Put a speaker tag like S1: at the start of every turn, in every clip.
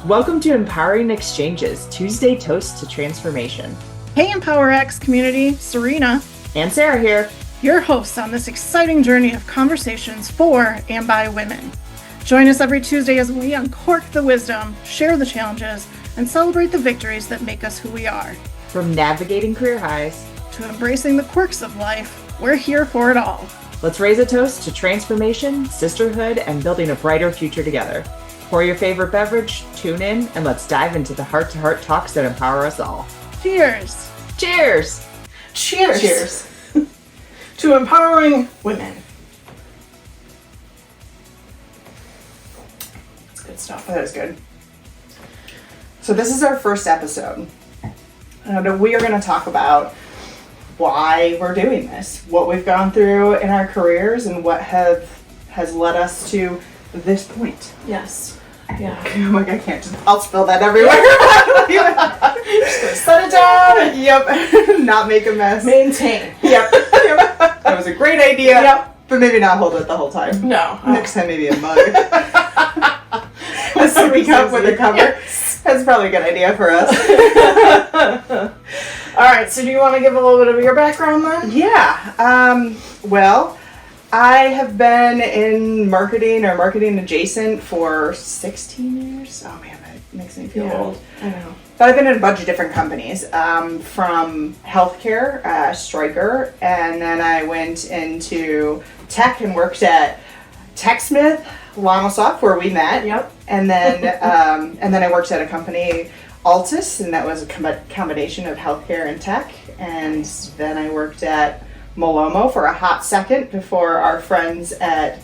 S1: Welcome to Empowering Xchanges, Tuesday Toast to Transformation.
S2: Hey EmpowerX community, Serena
S1: And Sarah here.
S2: your hosts on this exciting journey of conversations for and by women. Join us every Tuesday as we uncork the wisdom, share the challenges, and celebrate the victories that make us who we are.
S1: From navigating career highs
S2: To embracing the quirks of life, we're here for it all.
S1: let's raise a toast to transformation, sisterhood, and building a brighter future together. Pour your favorite beverage, tune in, and let's dive into the heart-to-heart talks that empower us all.
S2: Cheers!
S1: Cheers!
S2: Cheers! To empowering women.
S3: That's good stuff. That is good. So this is our first episode. And we are going to talk about why we're doing this, what we've gone through in our careers, and what has led us to this point.
S2: Yes. Yeah.
S3: I'm like, I'll spill that everywhere.
S2: Just gonna set it down.
S3: Yep. Not make a mess.
S2: Maintain.
S3: Yep. That was a great idea.
S2: Yep.
S3: But maybe not hold it the whole time.
S2: No.
S3: Next time, maybe a mug. A sippy cup with a cover.
S2: Yes.
S3: That's probably a good idea for us.
S2: All right, so do you want to give a little bit of your background then?
S3: Yeah. Well, I have been in marketing or marketing adjacent for 16 years. Oh man, that makes me feel old.
S2: I know.
S3: But I've been in a bunch of different companies, from healthcare, Stryker, and then I went into tech and worked at TechSmith, Lamasoft, where we met.
S2: Yep.
S3: And then I worked at a company, Altus, and that was a combination of healthcare and tech. And then I worked at Malomo for a hot second before our friends at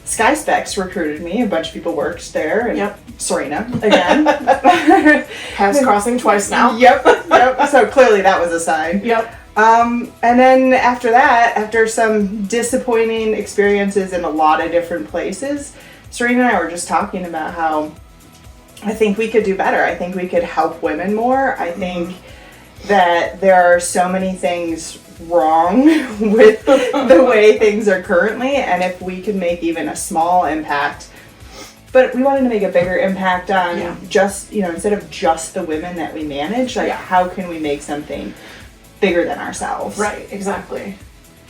S3: SkySpecs recruited me. A bunch of people worked there. And
S2: Yep.
S3: Serena, again.
S2: Paths crossing twice now.
S3: Yep. So clearly that was a sign.
S2: Yep.
S3: And then after that, after some disappointing experiences in a lot of different places, Serena and I were just talking about how I think we could do better. I think we could help women more. I think that there are so many things wrong with the way things are currently, and if we could make even a small impact, but we wanted to make a bigger impact on just, instead of just the women that we manage, like how can we make something bigger than ourselves?
S2: Right, exactly.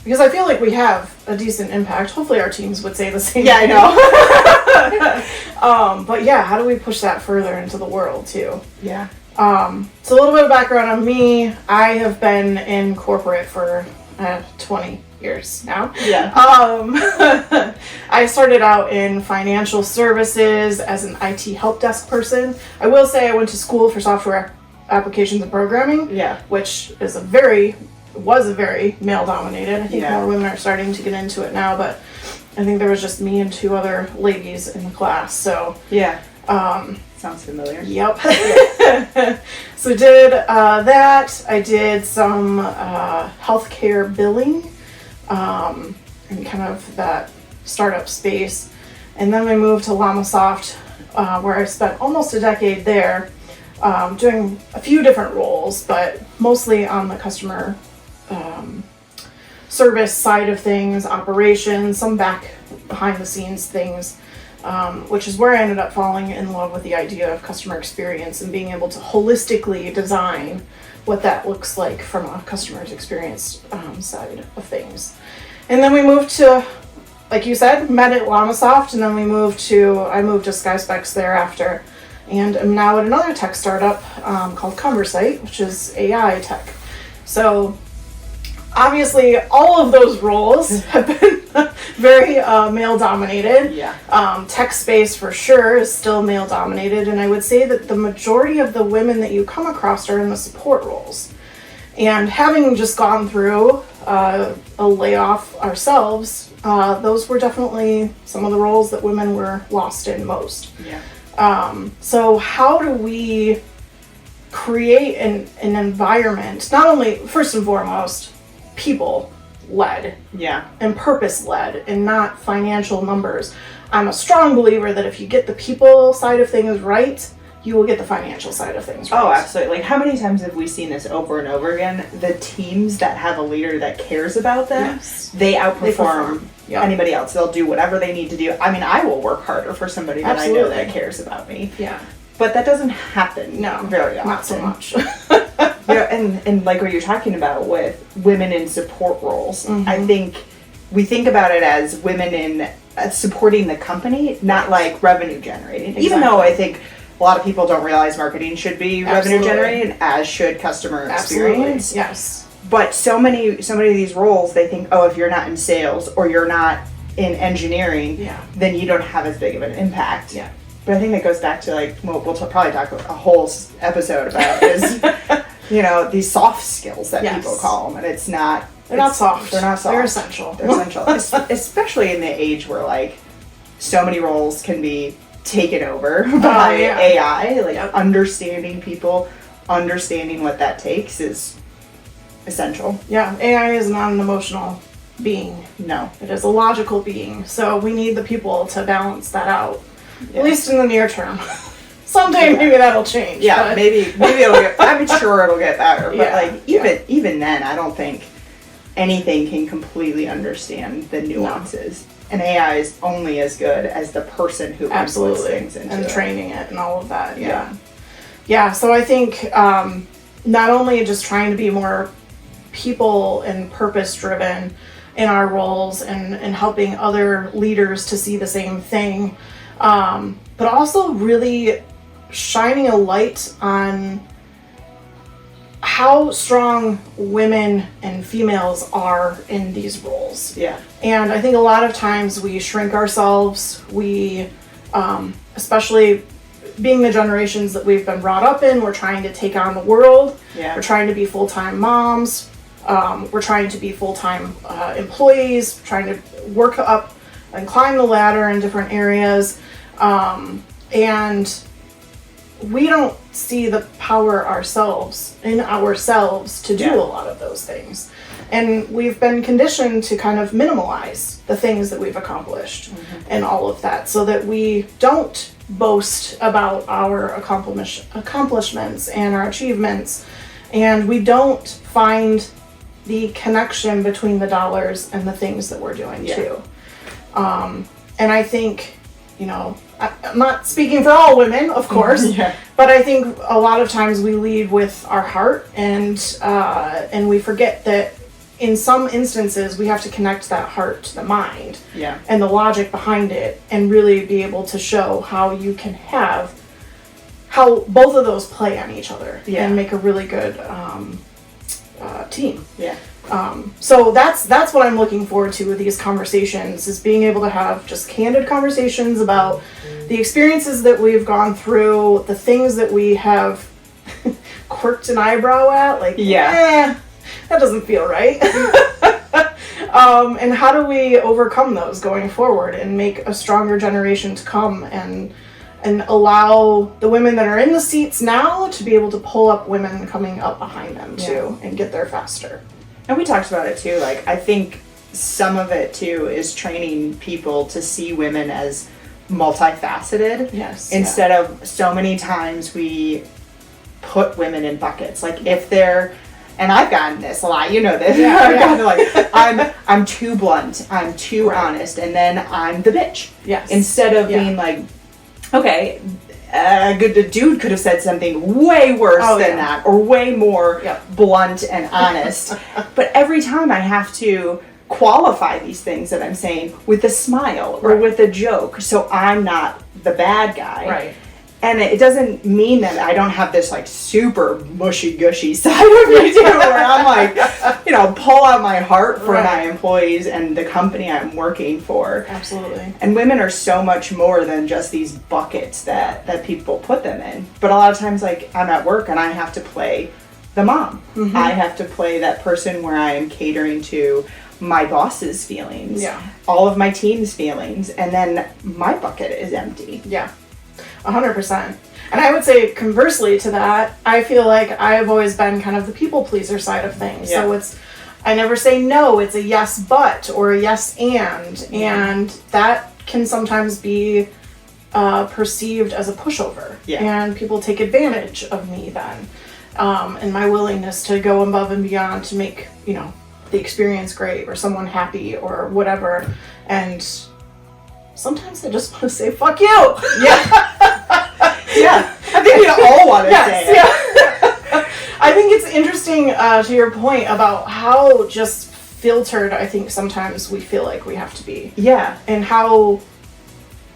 S2: Because I feel like we have a decent impact. Hopefully our teams would say the same
S3: Yeah,
S2: thing.
S3: I know.
S2: But yeah, how do we push that further into the world too?
S3: Yeah.
S2: So a little bit of background on me. I have been in corporate for 20 years now.
S3: Yeah.
S2: I started out in financial services as an IT help desk person. I will say I went to school for software applications and programming.
S3: Yeah.
S2: Which is was a very male dominated. I think
S3: Yeah.
S2: more women are starting to get into it now, but I think there was just me and two other ladies in the class. So
S3: Yeah. Sounds familiar.
S2: yep. So did that. I did some healthcare billing in kind of that startup space. And then we moved to Lamasoft, where I spent almost a decade there, doing a few different roles, but mostly on the customer service side of things, operations, some back behind the scenes things. Which is where I ended up falling in love with the idea of customer experience and being able to holistically design what that looks like from a customer's experience side of things. And then we moved to, like you said, met at Lamasoft, and then I moved to SkySpecs thereafter, and I'm now at another tech startup called Conversite, which is AI tech. So obviously, all of those roles have been very male-dominated.
S3: Yeah.
S2: Tech space, for sure, is still male-dominated, and I would say that the majority of the women that you come across are in the support roles. And having just gone through a layoff ourselves, those were definitely some of the roles that women were lost in most.
S3: Yeah.
S2: So how do we create an environment, not only, first and foremost, people-led
S3: Yeah.
S2: and purpose-led and not financial numbers. I'm a strong believer that if you get the people side of things right, you will get the financial side of things right.
S3: Oh, absolutely. Like, how many times have we seen this over and over again? The teams that have a leader that cares about them,
S2: Yes.
S3: they outperform
S2: Yeah.
S3: anybody else. They'll do whatever they need to do. I mean, I will work harder for somebody that I know
S2: Absolutely.
S3: that cares about me.
S2: Yeah.
S3: But that doesn't happen very often.
S2: Not so much.
S3: And like what you're talking about with women in support roles, I think we think about it as women in supporting the company, not like revenue generating.
S2: Exactly.
S3: Even though I think a lot of people don't realize marketing should be revenue generating, as should customer experience.
S2: Yes.
S3: But so many of these roles, they think, oh, if you're not in sales or you're not in engineering, then you don't have as big of an impact.
S2: Yeah.
S3: But I think that goes back to like, well, we'll probably talk a whole episode about is, these soft skills that people call them, and it's not.
S2: They're not soft.
S3: They're not soft.
S2: They're essential.
S3: They're essential, especially in the age where like so many roles can be taken over by AI. Like understanding people, understanding what that takes is essential.
S2: Yeah, AI is not an emotional being.
S3: No,
S2: it is a logical being. So we need the people to balance that out, at least in the near term. Someday maybe that'll change.
S3: Yeah, but maybe it'll get. I'm sure it'll get better. But like even then, I don't think anything can completely understand the nuances. And AI is only as good as the person who puts things into
S2: and
S3: it.
S2: Training it and all of that. Yeah. So I think not only just trying to be more people and purpose driven in our roles and helping other leaders to see the same thing, but also really shining a light on how strong women and females are in these roles.
S3: Yeah.
S2: And I think a lot of times we shrink ourselves. We, especially being the generations that we've been brought up in, we're trying to take on the world.
S3: Yeah.
S2: We're trying to be full-time moms. We're trying to be full-time employees, trying to work up and climb the ladder in different areas. And we don't see the power in ourselves to do a lot of those things. And we've been conditioned to kind of minimalize the things that we've accomplished and all of that, so that we don't boast about our accomplishments and our achievements, and we don't find the connection between the dollars and the things that we're doing too. And I think, I'm not speaking for all women, of course, but I think a lot of times we lead with our heart, and we forget that in some instances we have to connect that heart to the mind and the logic behind it, and really be able to show how you can how both of those play on each other and make a really good team. So that's what I'm looking forward to with these conversations, is being able to have just candid conversations about the experiences that we've gone through, the things that we have quirked an eyebrow at, like, that doesn't feel right. And how do we overcome those going forward and make a stronger generation to come, and allow the women that are in the seats now to be able to pull up women coming up behind them too, and get there faster.
S3: And we talked about it too, like I think some of it too is training people to see women as multifaceted. Instead of so many times we put women in buckets. Like if they're, and I've gotten this a lot, this. I've gotten like, I'm too blunt, I'm too honest, and then I'm the bitch. Instead of being like, okay, the dude could have said something way worse than that, or way more blunt and honest. But every time I have to qualify these things that I'm saying with a smile or with a joke, so I'm not the bad guy. And it doesn't mean that I don't have this like super mushy gushy side of me too, where I'm like, pull out my heart for my employees and the company I'm working for.
S2: Absolutely.
S3: And women are so much more than just these buckets that people put them in. But a lot of times, like, I'm at work and I have to play the mom. I have to play that person where I am catering to my boss's feelings, all of my team's feelings, and then my bucket is empty.
S2: 100%. And I would say conversely to that, I feel like I've always been kind of the people pleaser side of things. So I never say no, it's a yes but, or a yes and that can sometimes be perceived as a pushover. And people take advantage of me then, and my willingness to go above and beyond to make, the experience great, or someone happy, or whatever. And sometimes I just want to say, fuck you! interesting to your point about how just filtered I think sometimes we feel like we have to be.
S3: Yeah.
S2: And how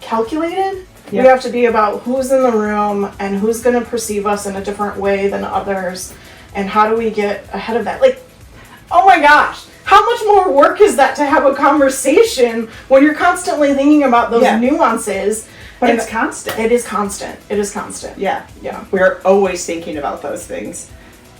S2: calculated we have to be about who's in the room and who's going to perceive us in a different way than others, and how do we get ahead of that. Like, oh my gosh, how much more work is that to have a conversation when you're constantly thinking about those nuances?
S3: But it's constant.
S2: It is constant. It is constant.
S3: Yeah.
S2: Yeah.
S3: We're always thinking about those things.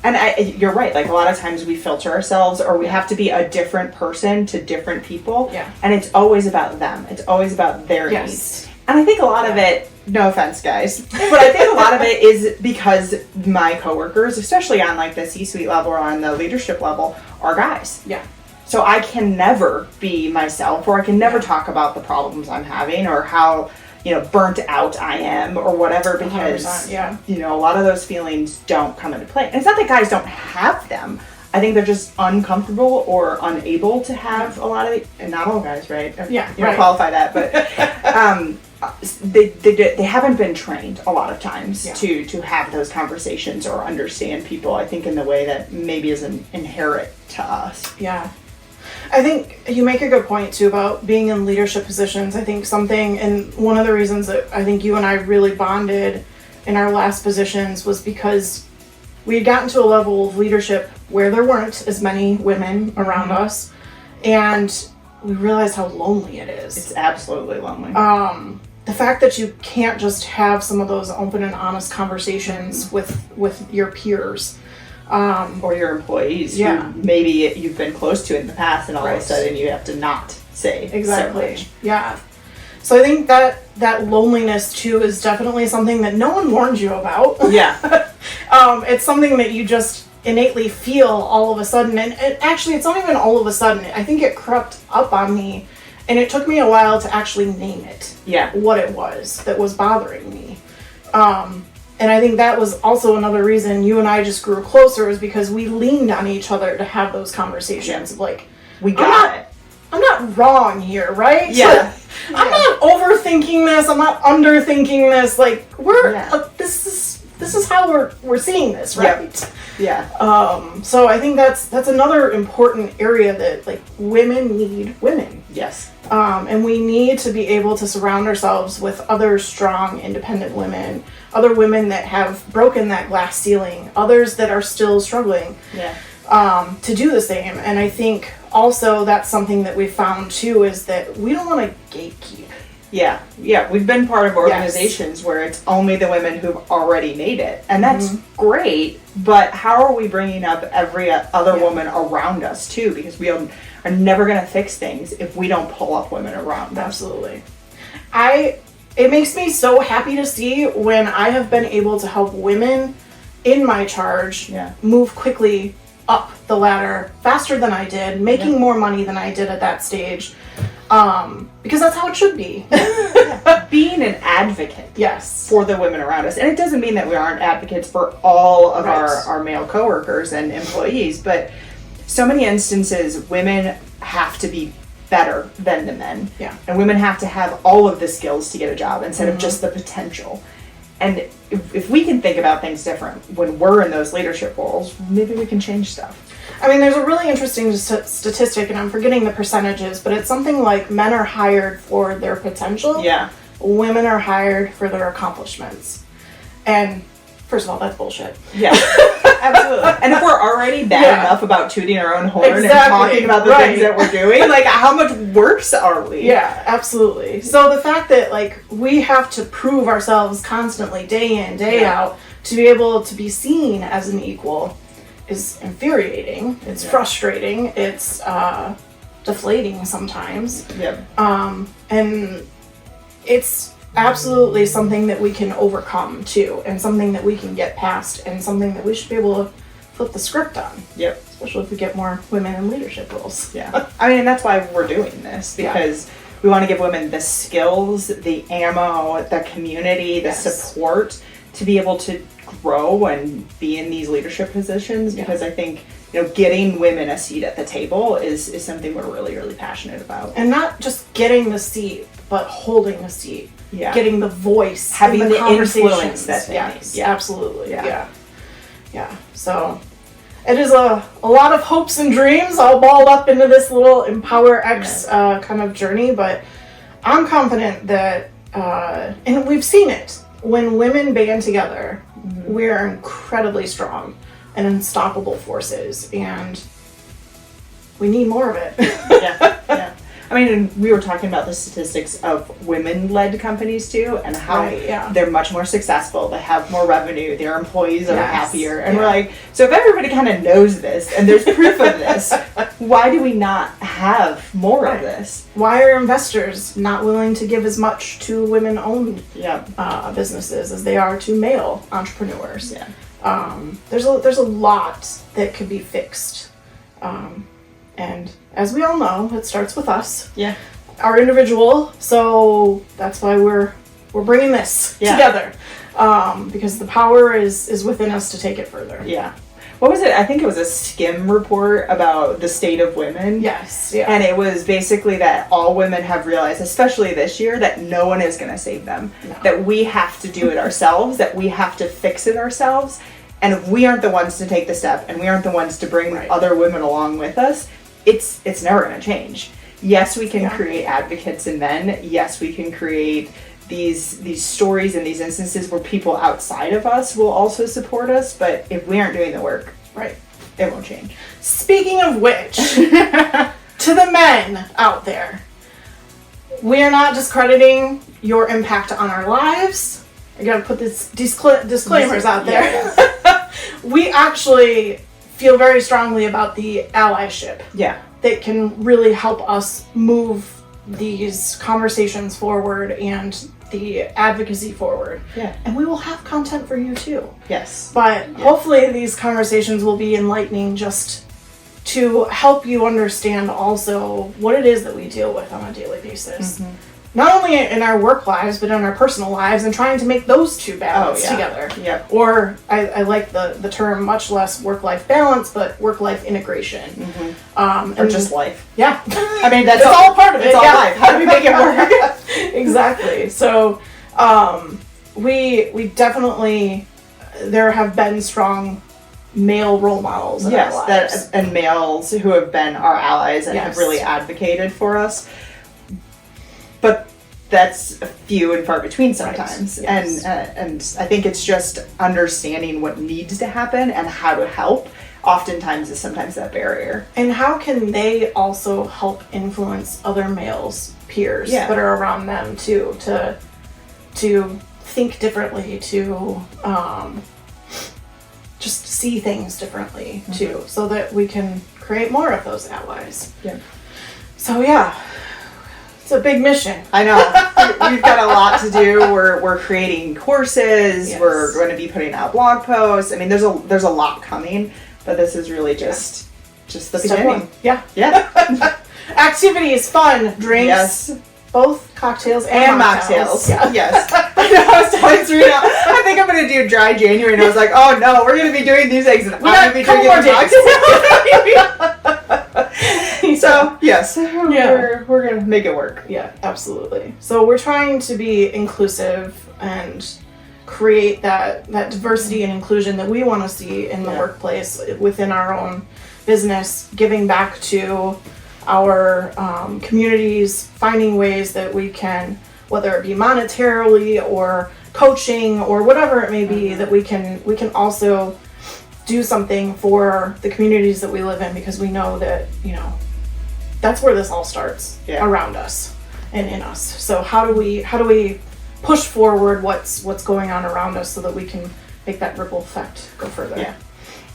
S3: And you're right. Like, a lot of times we filter ourselves, or we have to be a different person to different people.
S2: Yeah.
S3: And it's always about them. It's always about their needs. And I think a lot of it, no offense, guys, but I think a lot of it is because my coworkers, especially on like the C-suite level or on the leadership level, are guys.
S2: Yeah.
S3: So I can never be myself, or I can never talk about the problems I'm having, or how, burnt out I am, or whatever, because, a lot of those feelings don't come into play. And it's not that guys don't have them. I think they're just uncomfortable or unable to have a lot of it. And not all guys, right?
S2: Yeah,
S3: you don't qualify that, but they haven't been trained a lot of times to have those conversations or understand people, I think, in the way that maybe is inherent to us.
S2: Yeah. I think you make a good point too about being in leadership positions. I think and one of the reasons that I think you and I really bonded in our last positions was because we had gotten to a level of leadership where there weren't as many women around us, and we realized how lonely it is.
S3: It's absolutely lonely.
S2: The fact that you can't just have some of those open and honest conversations with your peers.
S3: Or your employees who maybe you've been close to in the past, and all of a sudden you have to not say
S2: exactly.
S3: So much.
S2: Yeah. So I think that loneliness too is definitely something that no one warned you about.
S3: Yeah.
S2: It's something that you just innately feel all of a sudden, and actually it's not even all of a sudden. I think it crept up on me, and it took me a while to actually name it.
S3: Yeah.
S2: What it was that was bothering me. And I think that was also another reason you and I just grew closer, is because we leaned on each other to have those conversations of like,
S3: we got it.
S2: I'm not wrong here, right?
S3: Yeah.
S2: I'm not overthinking this. I'm not underthinking this. Like, this is how we're seeing this, right?
S3: Yeah.
S2: So I think that's another important area that like women need women.
S3: Yes.
S2: And we need to be able to surround ourselves with other strong, independent women, other women that have broken that glass ceiling, others that are still struggling to do the same. And I think also that's something that we found too, is that we don't want to gatekeep.
S3: Yeah. We've been part of organizations where it's only the women who've already made it. And that's great, but how are we bringing up every other woman around us too? Because we are never going to fix things if we don't pull up women around us.
S2: Absolutely. It makes me so happy to see when I have been able to help women in my charge move quickly up the ladder faster than I did, making more money than I did at that stage. Because that's how it should be.
S3: Being an advocate
S2: yes
S3: for the women around us. And it doesn't mean that we aren't advocates for all of our male coworkers and employees, but so many instances women have to be better than the men.
S2: Yeah.
S3: And women have to have all of the skills to get a job instead of just the potential. And if we can think about things different when we're in those leadership roles, maybe we can change stuff.
S2: I mean, there's a really interesting statistic, and I'm forgetting the percentages, but it's something like men are hired for their potential.
S3: Yeah.
S2: Women are hired for their accomplishments. And first of all, that's bullshit.
S3: Yeah, absolutely. And if we're already bad enough about tooting our own horn and talking about the things that we're doing, like, how much worse are we?
S2: Yeah, absolutely. So the fact that, like, we have to prove ourselves constantly, day in, day out, to be able to be seen as an equal is infuriating. It's frustrating. It's deflating sometimes.
S3: Yep.
S2: And it's absolutely something that we can overcome too, and something that we can get past, and something that we should be able to flip the script on.
S3: Yep.
S2: Especially if we get more women in leadership roles.
S3: Yeah. I mean, and that's why we're doing this, because we want to give women the skills, the ammo, the community, the support to be able to grow and be in these leadership positions, because I think, you know, getting women a seat at the table is something we're really, really passionate about.
S2: And not just getting the seat, but holding the seat.
S3: Yeah.
S2: Getting the voice.
S3: Having the
S2: conversations.
S3: influence that they need.
S2: Yes, absolutely. Yeah. So, it is a lot of hopes and dreams all balled up into this little EmpowerX kind of journey, but I'm confident that, and we've seen it, when women band together, we're incredibly strong and unstoppable forces, and we need more of it.
S3: Yeah. I mean, and we were talking about the statistics of women-led companies too, and how they're much more successful. They have more revenue. Their employees are happier, and we're like, so if everybody kind of knows this and there's proof of this, why do we not have more of this?
S2: Why are investors not willing to give as much to women-owned businesses as they are to male entrepreneurs? There's a lot that could be fixed. And as we all know, it starts with us. Our individual. So that's why we're bringing this together. Because the power is within us to take it further.
S3: What was it? I think it was a Skim report about the state of women. And it was basically that all women have realized, especially this year, that no one is going to save them. That we have to do it ourselves, that we have to fix it ourselves. And if we aren't the ones to take the step, and we aren't the ones to bring other women along with us, it's never going to change. Yes, we can create advocates in men. Yes, we can create these stories and these instances where people outside of us will also support us. But if we aren't doing the work, it won't change.
S2: Speaking of which, to the men out there, we are not discrediting your impact on our lives. I gotta put this disclaimers out there. We actually feel very strongly about the allyship that can really help us move these conversations forward and the advocacy forward. And we will have content for you too. But hopefully these conversations will be enlightening, just to help you understand also what it is that we deal with on a daily basis. Not only in our work lives, but in our personal lives, and trying to make those two balance together. Or I like the term, much less work-life balance, but work-life integration.
S3: Or just life.
S2: I mean, that's all part of it.
S3: It's all life. How do we make it work?
S2: Exactly. So we definitely, there have been strong male role models in our lives.
S3: And males who have been our allies and have really advocated for us. But that's few and far between sometimes. And I think it's just understanding what needs to happen and how to help oftentimes is sometimes that barrier.
S2: And how can they also help influence other males, peers that are around them too, to think differently, to just see things differently too, so that we can create more of those allies. So it's a big mission.
S3: I know. We've got a lot to do. We're creating courses. We're going to be putting out blog posts. I mean, there's a lot coming, but this is really just the beginning.
S2: Activities, fun, drinks, both cocktails and mocktails.
S3: Yes. I know. I was telling Serena, I think I'm going to do dry January, and I was like, oh no, we're going to be doing these things, and I'm going to be drinking mocktails. So yes, we're gonna make it work.
S2: Absolutely. So we're trying to be inclusive and create that diversity and inclusion that we want to see in the workplace, within our own business, giving back to our communities, finding ways that we can, whether it be monetarily or coaching or whatever it may be, that we can also do something for the communities that we live in, because we know that, that's where this all starts, around us and in us. So how do we push forward what's going on around us, so that we can make that ripple effect go further?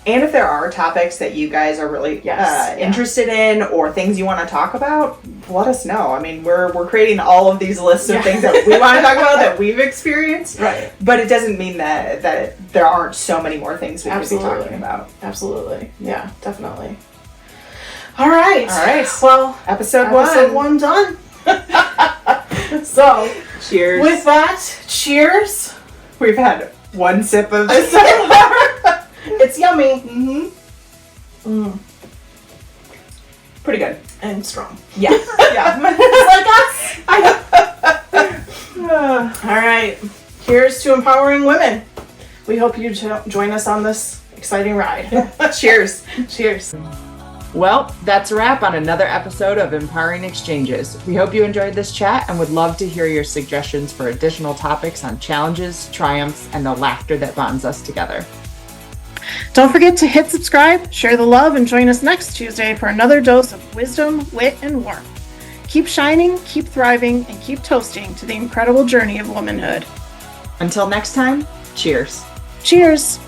S3: And if there are topics that you guys are really interested in, or things you want to talk about, let us know. I mean, we're creating all of these lists of things that we want to talk about that we've experienced. But it doesn't mean that there aren't so many more things we could be talking about.
S2: Absolutely. Yeah, definitely. All right.
S3: Well, episode one
S2: done. So,
S3: cheers.
S2: With that, cheers.
S3: We've had one sip of this.
S2: It's yummy.
S3: Pretty good.
S2: And strong.
S3: It's
S2: like us. All right. Here's to empowering women. We hope you join us on this exciting ride.
S3: Cheers.
S2: Cheers.
S1: Well, that's a wrap on another episode of Empowering Exchanges. We hope you enjoyed this chat and would love to hear your suggestions for additional topics on challenges, triumphs, and the laughter that bonds us together.
S2: Don't forget to hit subscribe, share the love, and join us next Tuesday for another dose of wisdom, wit, and warmth. Keep shining, keep thriving, and keep toasting to the incredible journey of womanhood.
S1: Until next time, cheers.
S2: Cheers!